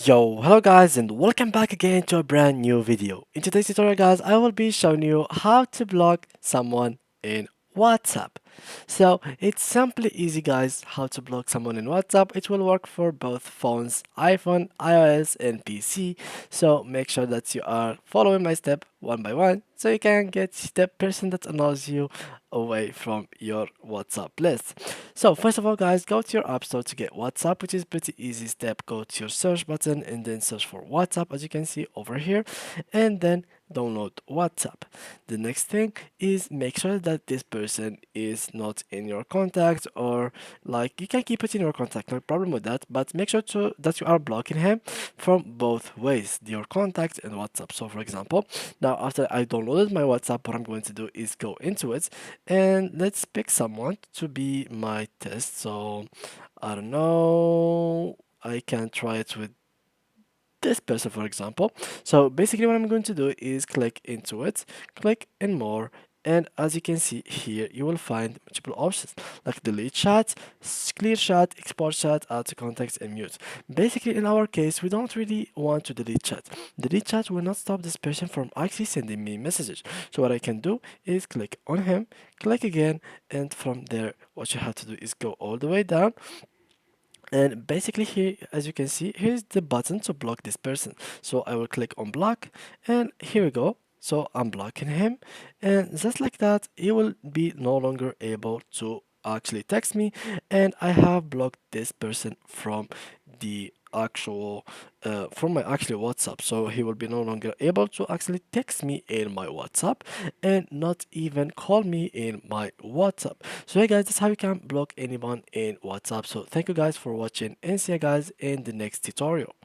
Yo, hello guys and welcome back again to a brand new video. In today's tutorial guys, I will be showing you how to block someone in WhatsApp. So it's simply easy guys how to block someone in WhatsApp. It will work for both phones, iPhone, iOS and PC. So make sure that you are following my step one by one so you can get the person that annoys you away from your WhatsApp list. So first of all guys, go to your app store to get WhatsApp, which is pretty easy step. Go to your search button and then search for WhatsApp as you can see over here, and then download WhatsApp. The next thing is make sure that this person is not in your contact, or like you can keep it in your contact, no problem with that, but make sure to that you are blocking him from both ways, your contact and WhatsApp. So for example, now after I downloaded my WhatsApp, what I'm going to do is go into it and let's pick someone to be my test. So I don't know, I can try it with this person for example. So basically what I'm going to do is click into it, click in more, and as you can see here you will find multiple options like delete chat, clear chat, export chat, add to contacts and mute. Basically in our case we don't really want to delete chat. Delete chat will not stop this person from actually sending me messages. So what I can do is click on him, click again, and from there what you have to do is go all the way down, and basically here as you can see here's the button to block this person. So I will click on block and here we go. So I'm blocking him, and just like that he will be no longer able to actually text me, and I have blocked this person from the actual from my actual WhatsApp. So he will be no longer able to actually text me in my WhatsApp and not even call me in my WhatsApp. So hey guys, that's how you can block anyone in WhatsApp. So thank you guys for watching and see you guys in the next tutorial.